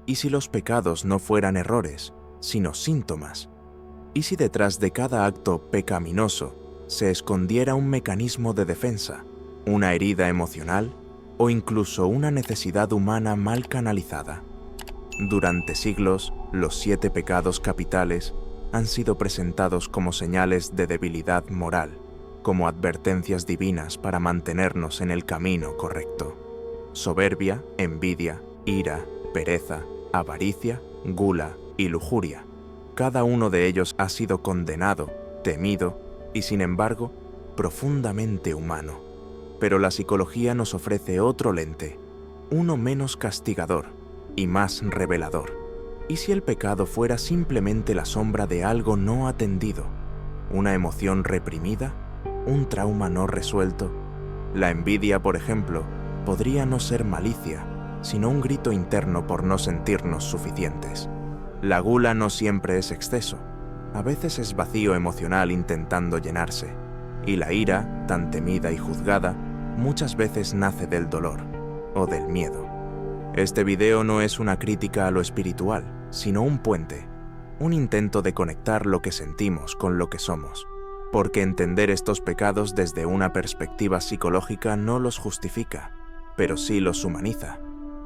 ¿Y si los pecados no fueran errores, sino síntomas? ¿Y si detrás de cada acto pecaminoso se escondiera un mecanismo de defensa, una herida emocional o incluso una necesidad humana mal canalizada? Durante siglos, los 7 pecados capitales han sido presentados como señales de debilidad moral, como advertencias divinas para mantenernos en el camino correcto. Soberbia, envidia, ira, pereza, avaricia, gula y lujuria. Cada uno de ellos ha sido condenado, temido y, sin embargo, profundamente humano. Pero la psicología nos ofrece otro lente, uno menos castigador y más revelador. ¿Y si el pecado fuera simplemente la sombra de algo no atendido? ¿Una emoción reprimida? ¿Un trauma no resuelto? La envidia, por ejemplo, podría no ser malicia, sino un grito interno por no sentirnos suficientes. La gula no siempre es exceso, a veces es vacío emocional intentando llenarse, y la ira, tan temida y juzgada, muchas veces nace del dolor o del miedo. Este video no es una crítica a lo espiritual, sino un puente, un intento de conectar lo que sentimos con lo que somos, porque entender estos pecados desde una perspectiva psicológica no los justifica, pero sí los humaniza.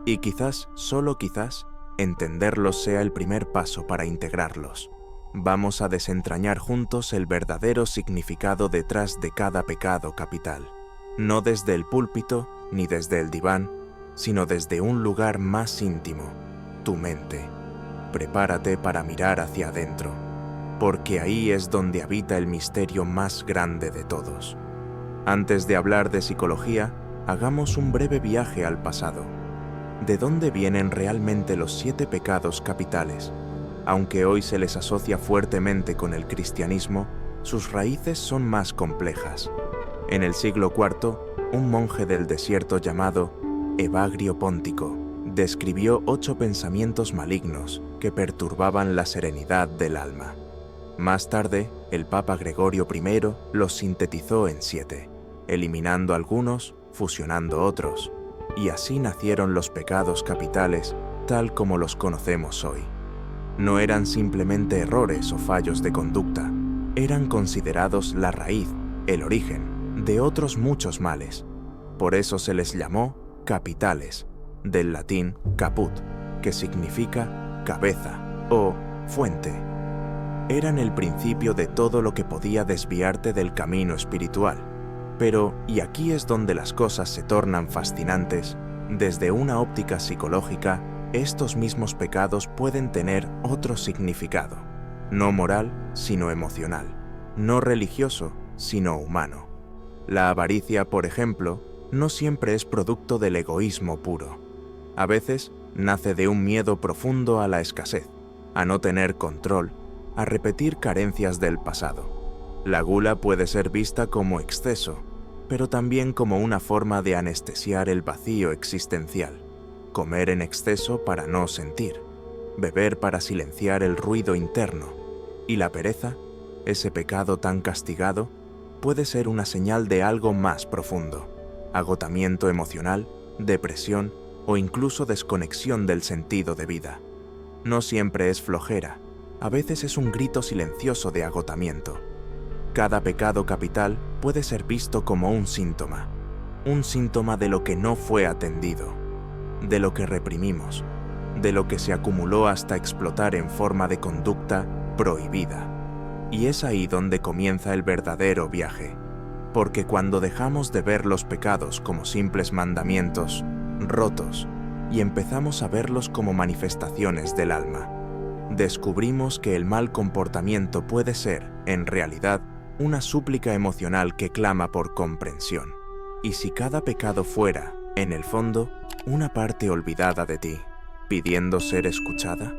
Y quizás, solo quizás, entenderlos sea el primer paso para integrarlos. Vamos a desentrañar juntos el verdadero significado detrás de cada pecado capital, no desde el púlpito ni desde el diván, sino desde un lugar más íntimo, tu mente. Prepárate para mirar hacia adentro, porque ahí es donde habita el misterio más grande de todos. Antes de hablar de psicología, hagamos un breve viaje al pasado. ¿De dónde vienen realmente los 7 pecados capitales? Aunque hoy se les asocia fuertemente con el cristianismo, sus raíces son más complejas. En el siglo IV, un monje del desierto llamado Evagrio Póntico describió 8 pensamientos malignos que perturbaban la serenidad del alma. Más tarde, el Papa Gregorio I los sintetizó en 7, eliminando algunos, fusionando otros, y así nacieron los pecados capitales tal como los conocemos hoy. No eran simplemente errores o fallos de conducta, eran considerados la raíz, el origen, de otros muchos males. Por eso se les llamó capitales, del latín caput, que significa cabeza o fuente. Eran el principio de todo lo que podía desviarte del camino espiritual. Pero, y aquí es donde las cosas se tornan fascinantes, desde una óptica psicológica, estos mismos pecados pueden tener otro significado, no moral, sino emocional, no religioso, sino humano. La avaricia, por ejemplo, no siempre es producto del egoísmo puro. A veces nace de un miedo profundo a la escasez, a no tener control, a repetir carencias del pasado. La gula puede ser vista como exceso, pero también como una forma de anestesiar el vacío existencial. Comer en exceso para no sentir, beber para silenciar el ruido interno. Y la pereza, ese pecado tan castigado, puede ser una señal de algo más profundo: agotamiento emocional, depresión o incluso desconexión del sentido de vida. No siempre es flojera, a veces es un grito silencioso de agotamiento. Cada pecado capital puede ser visto como un síntoma de lo que no fue atendido, de lo que reprimimos, de lo que se acumuló hasta explotar en forma de conducta prohibida. Y es ahí donde comienza el verdadero viaje, porque cuando dejamos de ver los pecados como simples mandamientos rotos y empezamos a verlos como manifestaciones del alma, descubrimos que el mal comportamiento puede ser, en realidad, una súplica emocional que clama por comprensión. Y si cada pecado fuera, en el fondo, una parte olvidada de ti, pidiendo ser escuchada.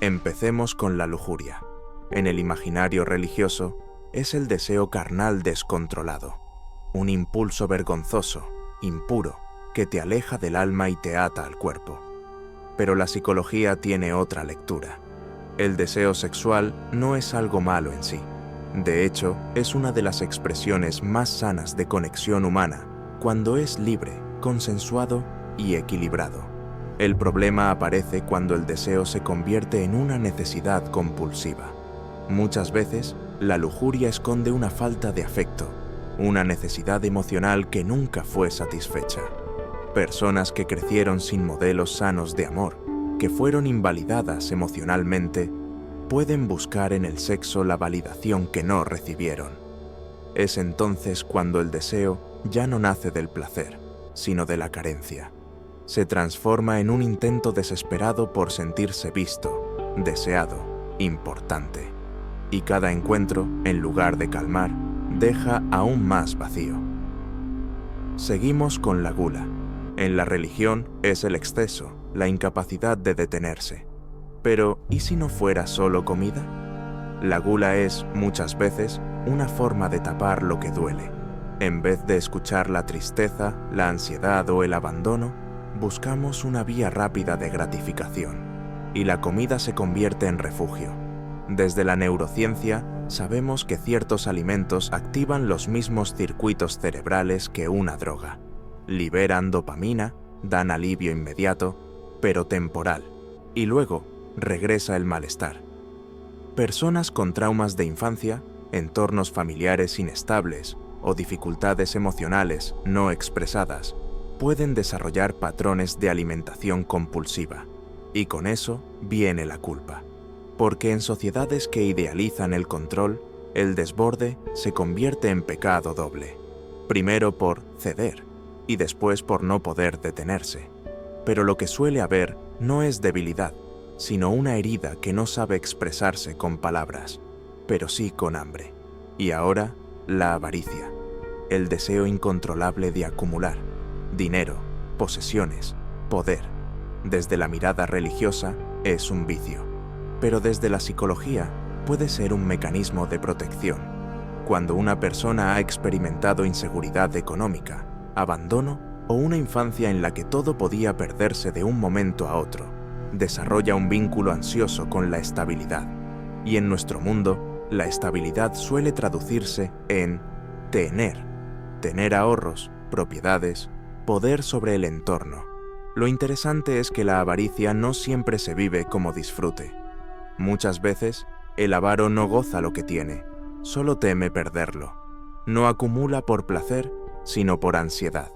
Empecemos con la lujuria. En el imaginario religioso, es el deseo carnal descontrolado, un impulso vergonzoso, impuro, que te aleja del alma y te ata al cuerpo. Pero la psicología tiene otra lectura. El deseo sexual no es algo malo en sí. De hecho, es una de las expresiones más sanas de conexión humana, cuando es libre, consensuado y equilibrado. El problema aparece cuando el deseo se convierte en una necesidad compulsiva. Muchas veces, la lujuria esconde una falta de afecto, una necesidad emocional que nunca fue satisfecha. Personas que crecieron sin modelos sanos de amor, que fueron invalidadas emocionalmente, pueden buscar en el sexo la validación que no recibieron. Es entonces cuando el deseo ya no nace del placer, sino de la carencia. Se transforma en un intento desesperado por sentirse visto, deseado, importante. Y cada encuentro, en lugar de calmar, deja aún más vacío. Seguimos con la gula. En la religión es el exceso, la incapacidad de detenerse. Pero, ¿y si no fuera solo comida? La gula es, muchas veces, una forma de tapar lo que duele. En vez de escuchar la tristeza, la ansiedad o el abandono, buscamos una vía rápida de gratificación, y la comida se convierte en refugio. Desde la neurociencia, sabemos que ciertos alimentos activan los mismos circuitos cerebrales que una droga. Liberan dopamina, dan alivio inmediato, pero temporal, y luego regresa el malestar. Personas con traumas de infancia, entornos familiares inestables o dificultades emocionales no expresadas pueden desarrollar patrones de alimentación compulsiva, y con eso viene la culpa. Porque en sociedades que idealizan el control, el desborde se convierte en pecado doble. Primero por ceder, y después por no poder detenerse. Pero lo que suele haber no es debilidad, sino una herida que no sabe expresarse con palabras, pero sí con hambre. Y ahora, la avaricia, el deseo incontrolable de acumular dinero, posesiones, poder. Desde la mirada religiosa es un vicio, pero desde la psicología puede ser un mecanismo de protección. Cuando una persona ha experimentado inseguridad económica, abandono o una infancia en la que todo podía perderse de un momento a otro, desarrolla un vínculo ansioso con la estabilidad. Y en nuestro mundo, la estabilidad suele traducirse en tener ahorros, propiedades, poder sobre el entorno. Lo interesante es que la avaricia no siempre se vive como disfrute. Muchas veces, el avaro no goza lo que tiene, solo teme perderlo. No acumula por placer, sino por ansiedad.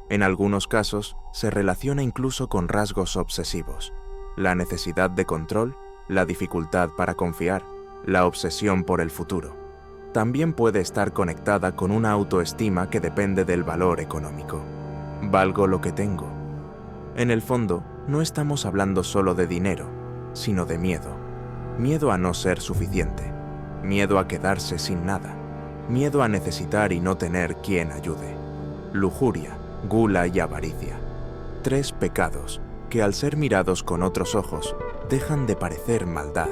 En algunos casos, se relaciona incluso con rasgos obsesivos. La necesidad de control, la dificultad para confiar, la obsesión por el futuro. También puede estar conectada con una autoestima que depende del valor económico. Valgo lo que tengo. En el fondo, no estamos hablando solo de dinero, sino de miedo. Miedo a no ser suficiente, miedo a quedarse sin nada, miedo a necesitar y no tener quien ayude. Lujuria, gula y avaricia. 3 pecados que al ser mirados con otros ojos dejan de parecer maldad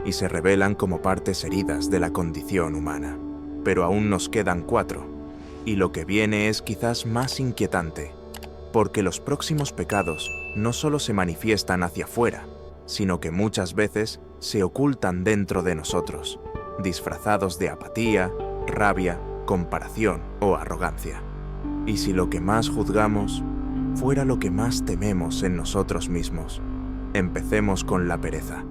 y se revelan como partes heridas de la condición humana. Pero aún nos quedan 4. Y lo que viene es quizás más inquietante, porque los próximos pecados no solo se manifiestan hacia afuera, sino que muchas veces se ocultan dentro de nosotros, disfrazados de apatía, rabia, comparación o arrogancia. Y si lo que más juzgamos fuera lo que más tememos en nosotros mismos, empecemos con la pereza.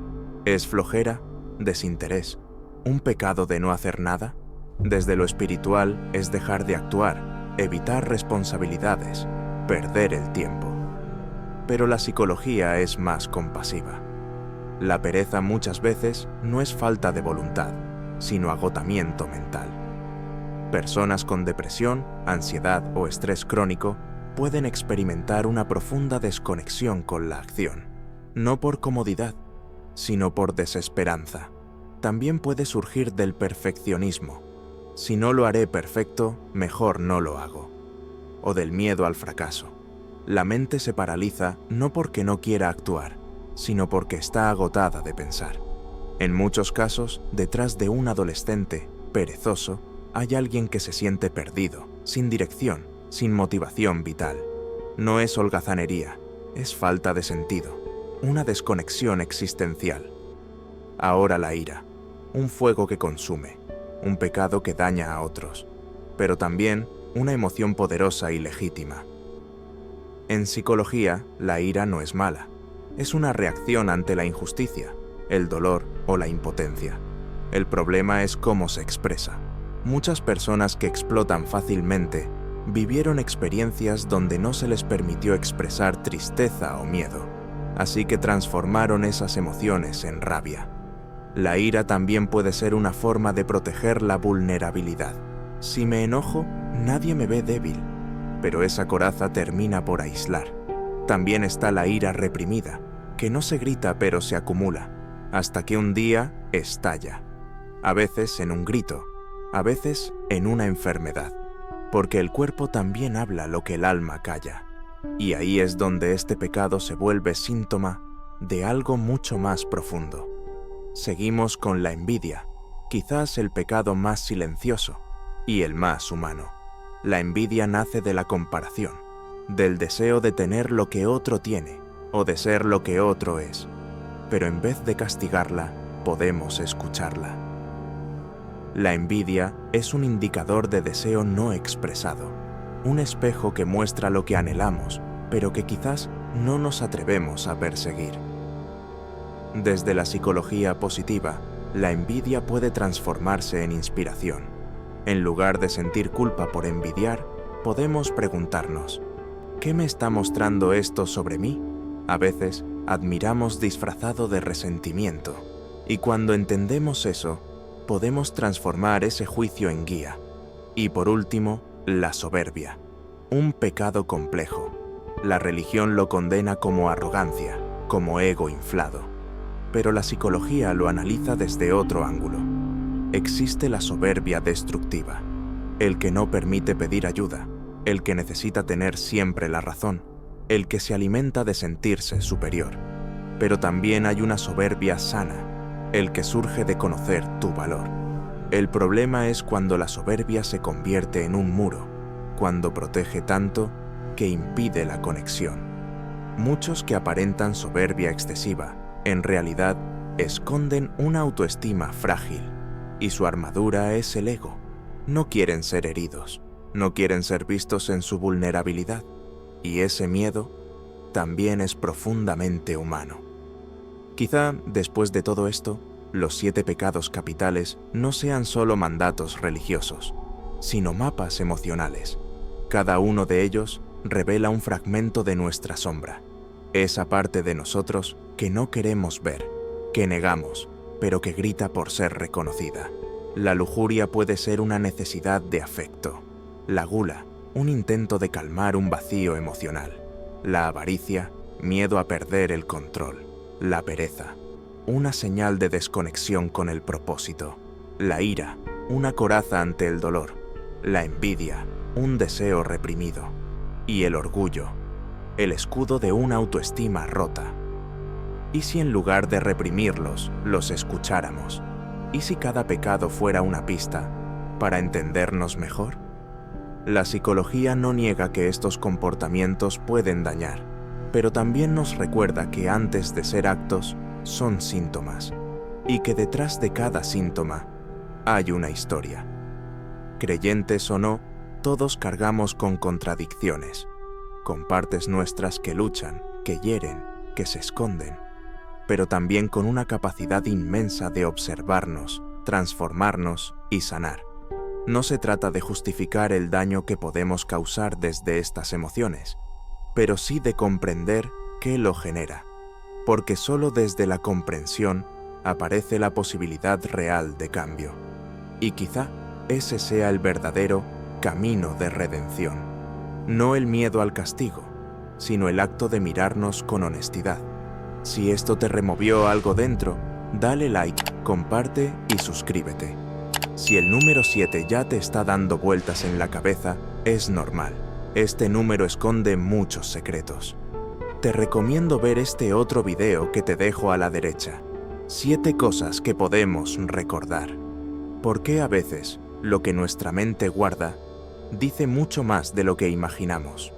¿Es flojera? ¿Desinterés? ¿Un pecado de no hacer nada? Desde lo espiritual es dejar de actuar, evitar responsabilidades, perder el tiempo. Pero la psicología es más compasiva. La pereza muchas veces no es falta de voluntad, sino agotamiento mental. Personas con depresión, ansiedad o estrés crónico pueden experimentar una profunda desconexión con la acción, no por comodidad, sino por desesperanza. También puede surgir del perfeccionismo. Si no lo haré perfecto, mejor no lo hago. O del miedo al fracaso. La mente se paraliza no porque no quiera actuar, sino porque está agotada de pensar. En muchos casos, detrás de un adolescente perezoso, hay alguien que se siente perdido, sin dirección, sin motivación vital. No es holgazanería, es falta de sentido, una desconexión existencial. Ahora la ira, un fuego que consume, un pecado que daña a otros, pero también una emoción poderosa y legítima. En psicología, la ira no es mala. Es una reacción ante la injusticia, el dolor o la impotencia. El problema es cómo se expresa. Muchas personas que explotan fácilmente vivieron experiencias donde no se les permitió expresar tristeza o miedo, así que transformaron esas emociones en rabia. La ira también puede ser una forma de proteger la vulnerabilidad. Si me enojo, nadie me ve débil, pero esa coraza termina por aislar. También está la ira reprimida, que no se grita pero se acumula, hasta que un día estalla. A veces en un grito, a veces en una enfermedad, porque el cuerpo también habla lo que el alma calla. Y ahí es donde este pecado se vuelve síntoma de algo mucho más profundo. Seguimos con la envidia, quizás el pecado más silencioso y el más humano. La envidia nace de la comparación, del deseo de tener lo que otro tiene o de ser lo que otro es. Pero en vez de castigarla, podemos escucharla. La envidia es un indicador de deseo no expresado, un espejo que muestra lo que anhelamos, pero que quizás no nos atrevemos a perseguir. Desde la psicología positiva, la envidia puede transformarse en inspiración. En lugar de sentir culpa por envidiar, podemos preguntarnos, ¿qué me está mostrando esto sobre mí? A veces, admiramos disfrazado de resentimiento, y cuando entendemos eso, podemos transformar ese juicio en guía. Y por último, la soberbia, un pecado complejo. La religión lo condena como arrogancia, como ego inflado. Pero la psicología lo analiza desde otro ángulo. Existe la soberbia destructiva, el que no permite pedir ayuda, el que necesita tener siempre la razón, el que se alimenta de sentirse superior. Pero también hay una soberbia sana, el que surge de conocer tu valor. El problema es cuando la soberbia se convierte en un muro, cuando protege tanto que impide la conexión. Muchos que aparentan soberbia excesiva, en realidad, esconden una autoestima frágil, y su armadura es el ego. No quieren ser heridos, no quieren ser vistos en su vulnerabilidad, y ese miedo también es profundamente humano. Quizá, después de todo esto, los 7 pecados capitales no sean solo mandatos religiosos, sino mapas emocionales. Cada uno de ellos revela un fragmento de nuestra sombra, esa parte de nosotros que no queremos ver, que negamos, pero que grita por ser reconocida. La lujuria puede ser una necesidad de afecto, la gula, un intento de calmar un vacío emocional, la avaricia, miedo a perder el control, la pereza, una señal de desconexión con el propósito, la ira, una coraza ante el dolor, la envidia, un deseo reprimido, y el orgullo, el escudo de una autoestima rota. ¿Y si en lugar de reprimirlos, los escucháramos? ¿Y si cada pecado fuera una pista para entendernos mejor? La psicología no niega que estos comportamientos pueden dañar, pero también nos recuerda que antes de ser actos, son síntomas, y que detrás de cada síntoma hay una historia. Creyentes o no, todos cargamos con contradicciones, con partes nuestras que luchan, que hieren, que se esconden, pero también con una capacidad inmensa de observarnos, transformarnos y sanar. No se trata de justificar el daño que podemos causar desde estas emociones, pero sí de comprender qué lo genera, porque solo desde la comprensión aparece la posibilidad real de cambio. Y quizá ese sea el verdadero camino de redención. No el miedo al castigo, sino el acto de mirarnos con honestidad. Si esto te removió algo dentro, dale like, comparte y suscríbete. Si el número 7 ya te está dando vueltas en la cabeza, es normal. Este número esconde muchos secretos. Te recomiendo ver este otro video que te dejo a la derecha. 7 cosas que podemos recordar. ¿Por qué a veces lo que nuestra mente guarda dice mucho más de lo que imaginamos?